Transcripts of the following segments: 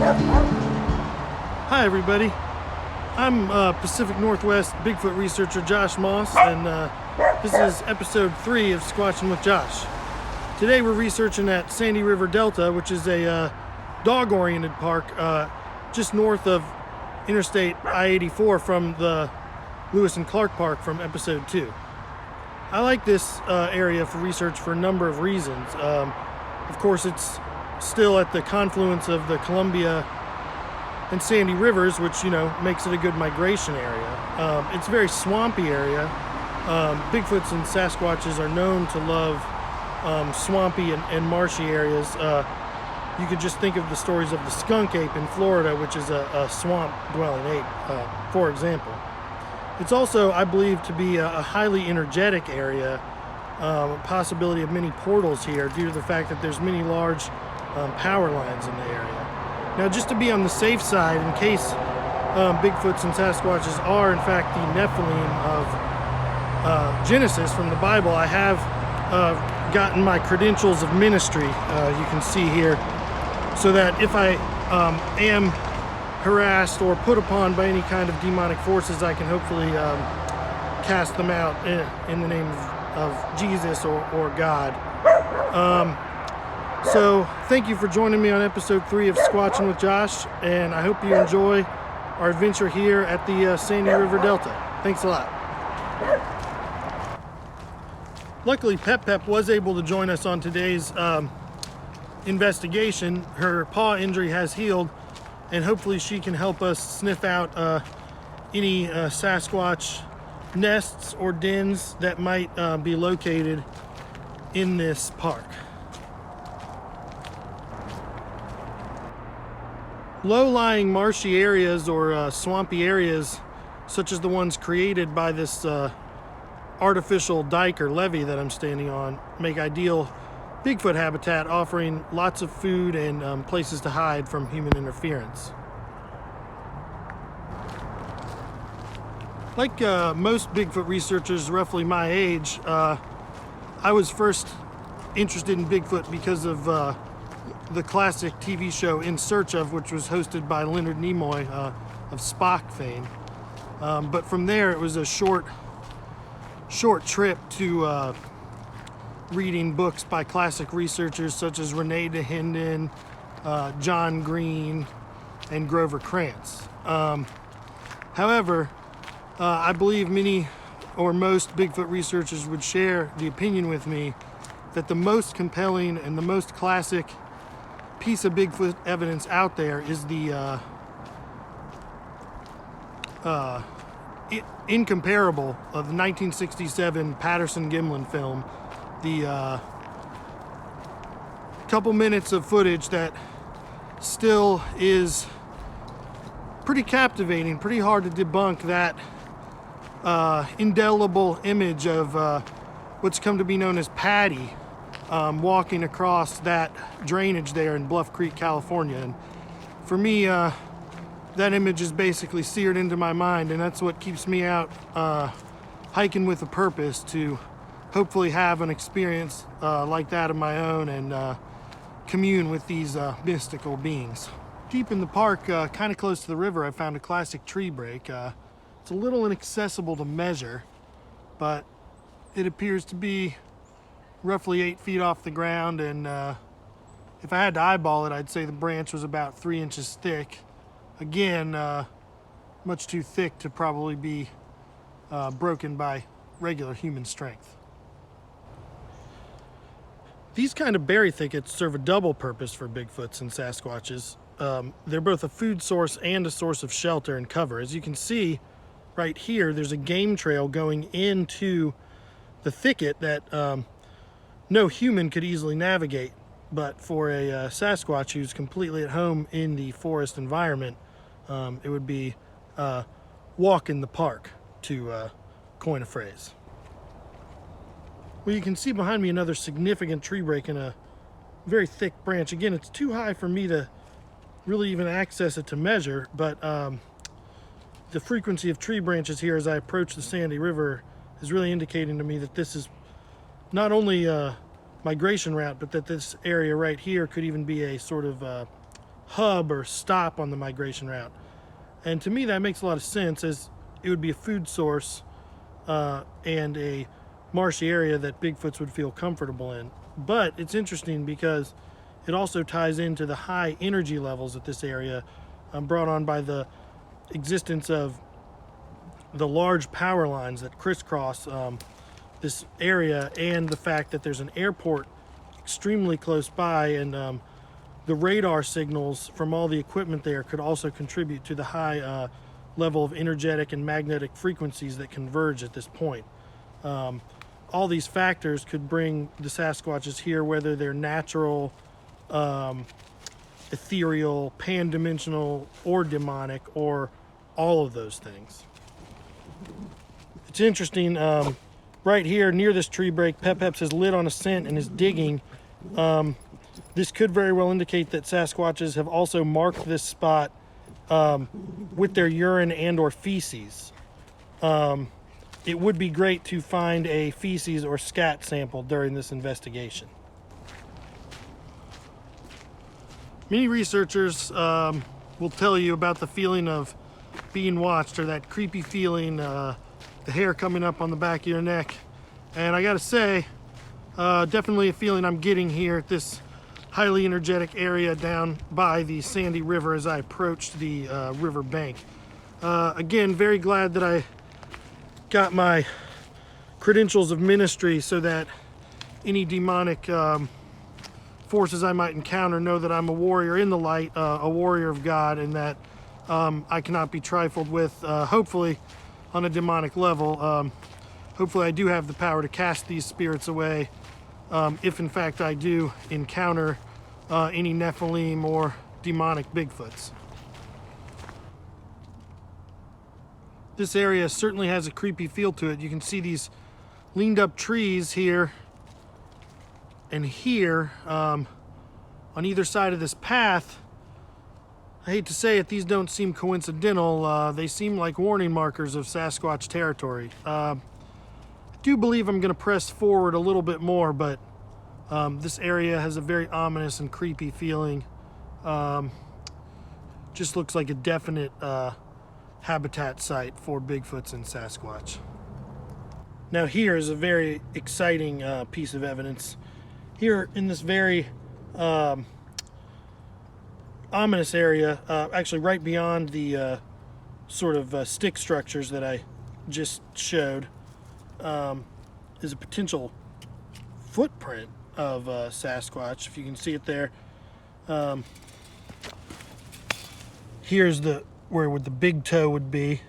Hi everybody, I'm Pacific Northwest Bigfoot researcher Josh Moss, and this is episode 3 of Squatchin with Josh. Today we're researching at Sandy River Delta, which is a dog-oriented park just north of Interstate I-84 from the Lewis and Clark Park from episode 2. I like this area for research for a number of reasons. Of course, it's still at the confluence of the Columbia and Sandy Rivers, which, makes it a good migration area. It's a very swampy area. Bigfoots and Sasquatches are known to love swampy and marshy areas. You could just think of the stories of the skunk ape in Florida, which is a swamp-dwelling ape, for example. It's also, I believe, to be a highly energetic area, a possibility of many portals here due to the fact that there's many large power lines in the area. Now, just to be on the safe side, in case Bigfoots and Sasquatches are in fact the Nephilim of Genesis from the Bible, I have gotten my credentials of ministry, you can see here, so that if I am harassed or put upon by any kind of demonic forces, I can hopefully cast them out in the name of Jesus or God. So thank you for joining me on episode 3 of Squatchin with Josh, and I hope you enjoy our adventure here at the Sandy River Delta. Thanks a lot. Luckily, Pep was able to join us on today's investigation. Her paw injury has healed, and hopefully she can help us sniff out any Sasquatch nests or dens that might be located in this park. Low-lying marshy areas or swampy areas, such as the ones created by this artificial dike or levee that I'm standing on, make ideal Bigfoot habitat, offering lots of food and places to hide from human interference. Like most Bigfoot researchers roughly my age, I was first interested in Bigfoot because of the classic TV show In Search Of, which was hosted by Leonard Nimoy of Spock fame. But from there, it was a short trip to reading books by classic researchers such as Rene Dahinden, John Green, and Grover Krantz. However, I believe many or most Bigfoot researchers would share the opinion with me that the most compelling and the most classic piece of Bigfoot evidence out there is the incomparable of the 1967 Patterson-Gimlin film, the couple minutes of footage that still is pretty captivating, pretty hard to debunk that indelible image of what's come to be known as Patty walking across that drainage there in Bluff Creek, California. And for me, that image is basically seared into my mind, and that's what keeps me out hiking with a purpose, to hopefully have an experience like that of my own and commune with these mystical beings. Deep in the park, kind of close to the river, I found a classic tree break. It's a little inaccessible to measure, but it appears to be roughly 8 feet off the ground, and if I had to eyeball it, I'd say the branch was about 3 inches thick. Again, much too thick to probably be broken by regular human strength. These kind of berry thickets serve a double purpose for Bigfoots and Sasquatches. They're both a food source and a source of shelter and cover. As you can see right here, there's a game trail going into the thicket that no human could easily navigate, but for a Sasquatch who's completely at home in the forest environment, it would be walk in the park, to coin a phrase. Well, you can see behind me another significant tree break in a very thick branch. Again, it's too high for me to really even access it to measure, but the frequency of tree branches here as I approach the Sandy River is really indicating to me that this is not only a migration route, but that this area right here could even be a sort of hub or stop on the migration route. And to me, that makes a lot of sense, as it would be a food source and a marshy area that Bigfoots would feel comfortable in. But it's interesting because it also ties into the high energy levels at this area, brought on by the existence of the large power lines that crisscross this area, and the fact that there's an airport extremely close by, and the radar signals from all the equipment there could also contribute to the high level of energetic and magnetic frequencies that converge at this point. All these factors could bring the Sasquatches here, whether they're natural, ethereal, pan-dimensional, or demonic, or all of those things. It's interesting, right here near this tree break, Pep has lit on a scent and is digging. This could very well indicate that Sasquatches have also marked this spot with their urine and or feces. It would be great to find a feces or scat sample during this investigation. Many researchers will tell you about the feeling of being watched, or that creepy feeling, the hair coming up on the back of your neck. And I gotta say, definitely a feeling I'm getting here at this highly energetic area down by the Sandy River as I approached the river bank. Again, very glad that I got my credentials of ministry so that any demonic forces I might encounter know that I'm a warrior in the light, a warrior of God, and that I cannot be trifled with, hopefully on a demonic level. Hopefully I do have the power to cast these spirits away, if in fact I do encounter any Nephilim or demonic Bigfoots. This area certainly has a creepy feel to it. You can see these leaned up trees here and here on either side of this path. I hate to say it, these don't seem coincidental. They seem like warning markers of Sasquatch territory. I do believe I'm going to press forward a little bit more, but this area has a very ominous and creepy feeling. Just looks like a definite habitat site for Bigfoots and Sasquatch. Now here is a very exciting piece of evidence. Here in this very ominous area, actually right beyond the sort of stick structures that I just showed, is a potential footprint of Sasquatch, if you can see it there. Here's where the big toe would be,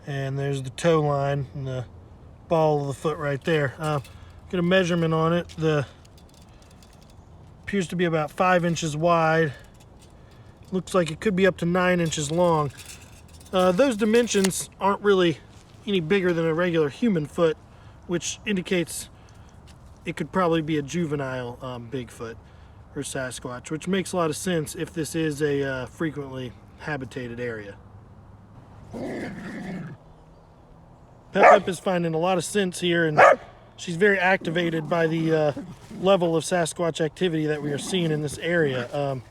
and there's the toe line and the ball of the foot right there. Get a measurement on it. Appears to be about 5 inches wide. Looks like it could be up to 9 inches long. Those dimensions aren't really any bigger than a regular human foot, which indicates it could probably be a juvenile Bigfoot or Sasquatch, which makes a lot of sense if this is a frequently habitated area. Pep is finding a lot of sense here, and she's very activated by the level of Sasquatch activity that we are seeing in this area.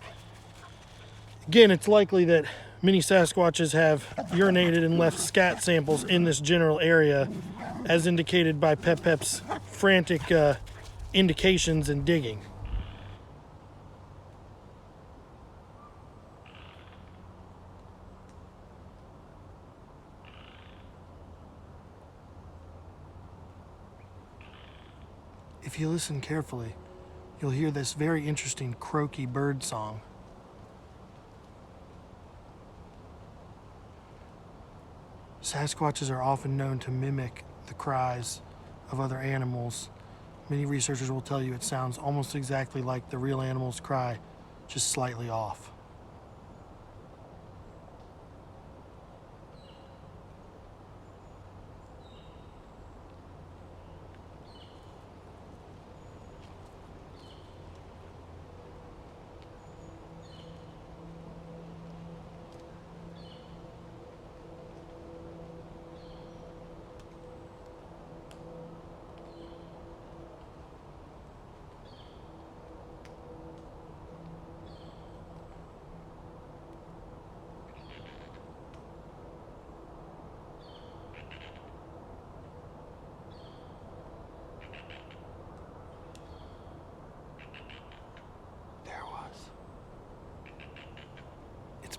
Again, it's likely that many Sasquatches have urinated and left scat samples in this general area, as indicated by Pep's frantic indications and digging. If you listen carefully, you'll hear this very interesting croaky bird song. Sasquatches are often known to mimic the cries of other animals. Many researchers will tell you it sounds almost exactly like the real animal's cry, just slightly off.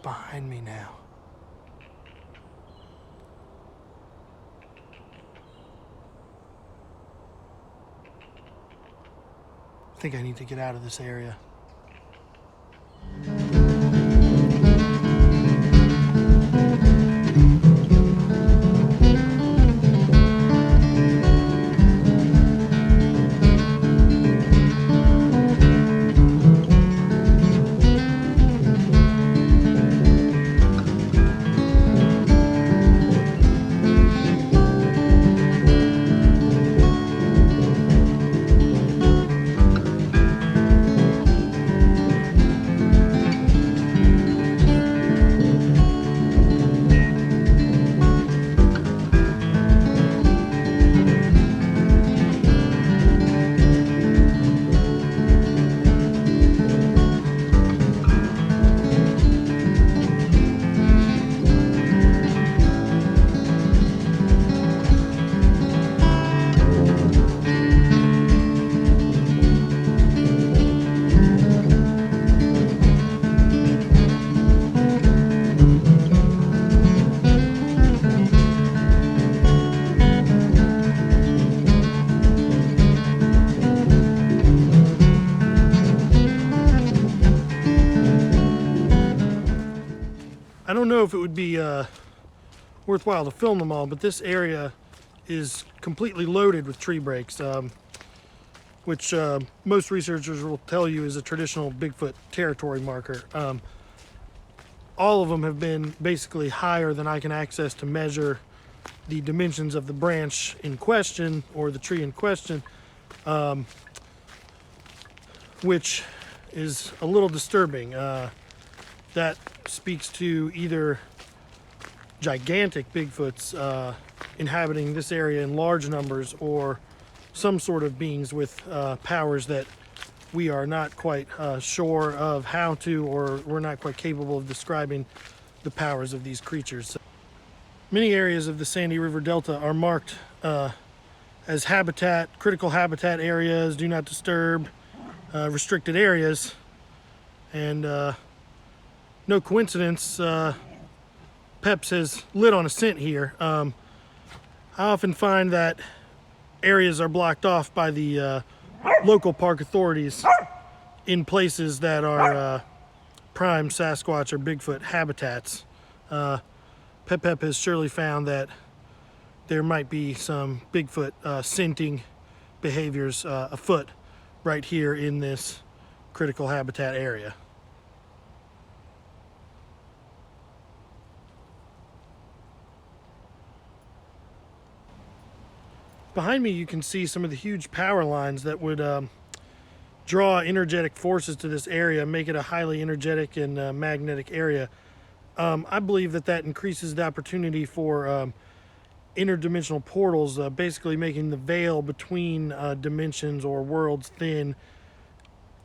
behind me now. I think I need to get out of this area. I don't know if it would be worthwhile to film them all, but this area is completely loaded with tree breaks, which most researchers will tell you is a traditional Bigfoot territory marker. All of them have been basically higher than I can access to measure the dimensions of the branch in question or the tree in question, which is a little disturbing. That speaks to either gigantic Bigfoots inhabiting this area in large numbers, or some sort of beings with powers that we are not quite sure of how to, or we're not quite capable of describing the powers of these creatures. Many areas of the Sandy River Delta are marked as habitat, critical habitat areas, do not disturb, restricted areas, and no coincidence, Peps has lit on a scent here. I often find that areas are blocked off by the local park authorities in places that are prime Sasquatch or Bigfoot habitats. Pep has surely found that there might be some Bigfoot scenting behaviors afoot right here in this critical habitat area. Behind me you can see some of the huge power lines that would draw energetic forces to this area, make it a highly energetic and magnetic area. I believe that increases the opportunity for interdimensional portals, basically making the veil between dimensions or worlds thin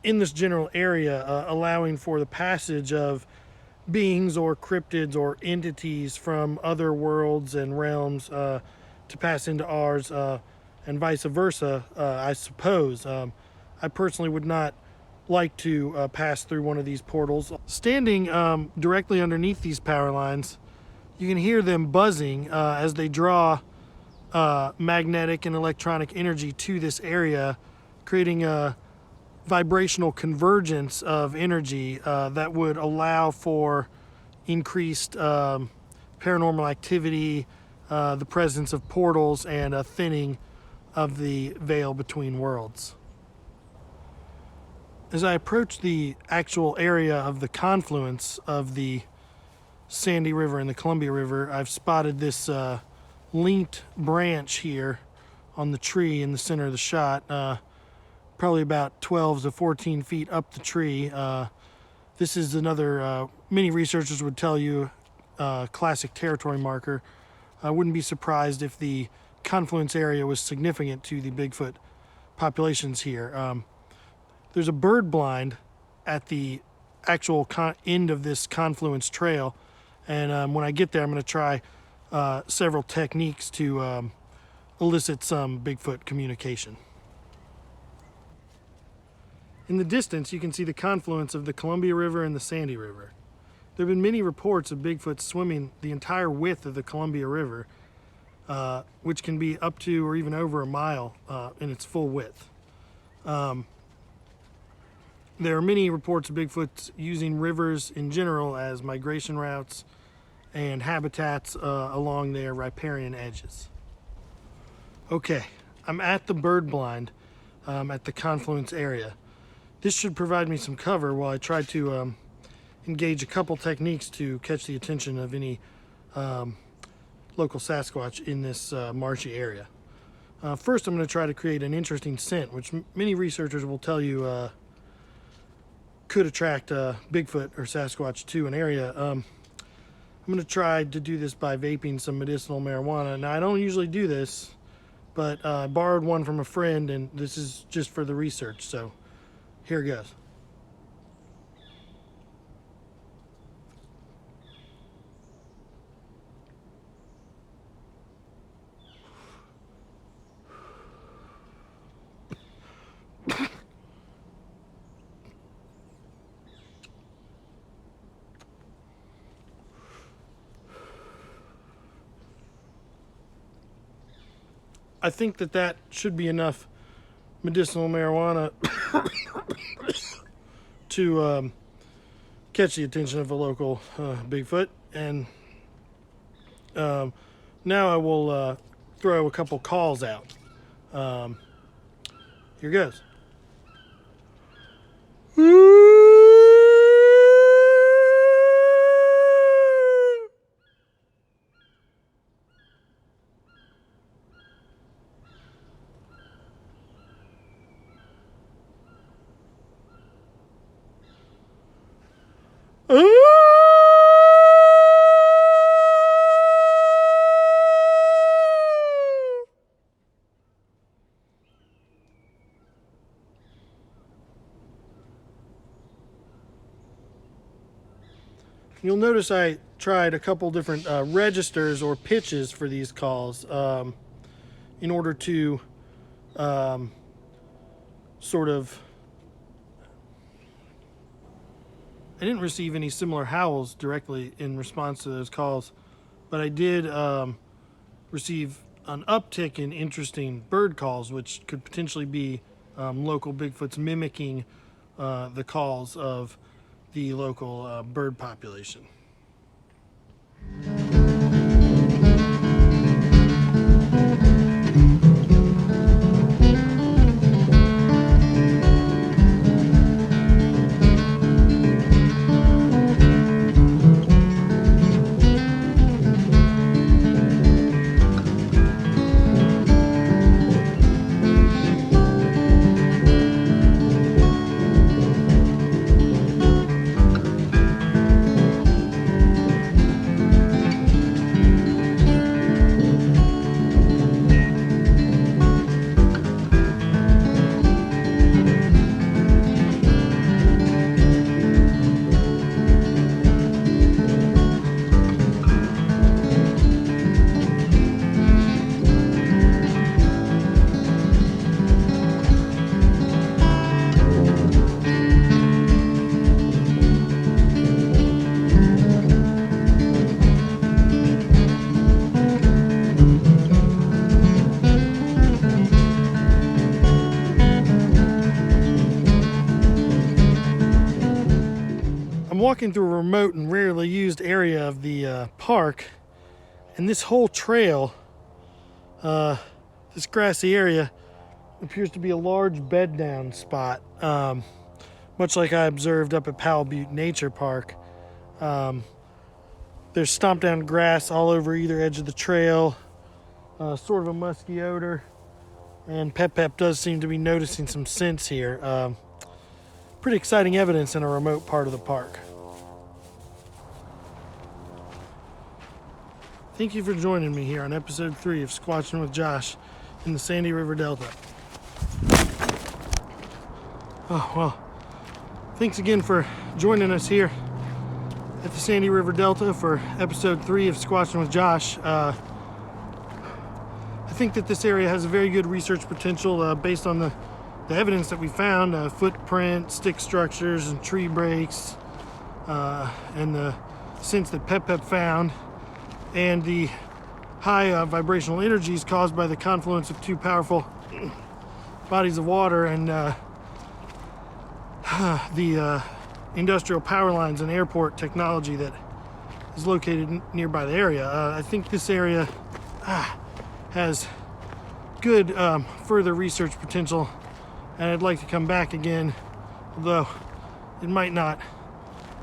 in this general area, allowing for the passage of beings or cryptids or entities from other worlds and realms to pass into ours, and vice versa, I suppose. I personally would not like to pass through one of these portals. Standing directly underneath these power lines, you can hear them buzzing as they draw magnetic and electronic energy to this area, creating a vibrational convergence of energy that would allow for increased paranormal activity, the presence of portals, and a thinning of the veil between worlds. As I approach the actual area of the confluence of the Sandy River and the Columbia River, I've spotted this linked branch here on the tree in the center of the shot, probably about 12 to 14 feet up the tree. This is another, many researchers would tell you, classic territory marker. I wouldn't be surprised if the confluence area was significant to the Bigfoot populations here. There's a bird blind at the actual end of this confluence trail, and when I get there I'm going to try several techniques to elicit some Bigfoot communication. In the distance you can see the confluence of the Columbia River and the Sandy River. there have been many reports of Bigfoot swimming the entire width of the Columbia River, which can be up to or even over a mile in its full width. There are many reports of Bigfoot using rivers in general as migration routes and habitats along their riparian edges. Okay, I'm at the bird blind at the confluence area. This should provide me some cover while I try to engage a couple techniques to catch the attention of any local Sasquatch in this marshy area. First, I'm going to try to create an interesting scent, which many researchers will tell you could attract Bigfoot or Sasquatch to an area. I'm going to try to do this by vaping some medicinal marijuana. Now, I don't usually do this, but I borrowed one from a friend, and this is just for the research, so here goes. I think that should be enough medicinal marijuana to catch the attention of a local Bigfoot. And now I will throw a couple calls out. Here goes. You'll notice I tried a couple different registers or pitches for these calls in order to sort of... I didn't receive any similar howls directly in response to those calls, but I did receive an uptick in interesting bird calls, which could potentially be local Bigfoots mimicking the calls of the local bird population. Walking through a remote and rarely used area of the park, and this whole trail, this grassy area, appears to be a large bed down spot, much like I observed up at Powell Butte Nature Park. There's stomped down grass all over either edge of the trail, sort of a musky odor, and Pep does seem to be noticing some scents here. Pretty exciting evidence in a remote part of the park. Thank you for joining me here on episode 3 of Squatchin with Josh in the Sandy River Delta. Oh, well, thanks again for joining us here at the Sandy River Delta for episode 3 of Squatchin with Josh. I think that this area has a very good research potential based on the evidence that we found, footprints, stick structures, and tree breaks, and the sense that Pep found, and the high vibrational energies caused by the confluence of two powerful bodies of water and the industrial power lines and airport technology that is located nearby the area. I think this area has good further research potential, and I'd like to come back again, although it might not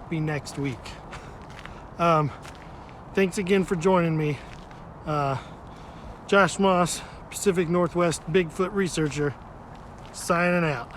be next week. Thanks again for joining me. Josh Moss, Pacific Northwest Bigfoot researcher, signing out.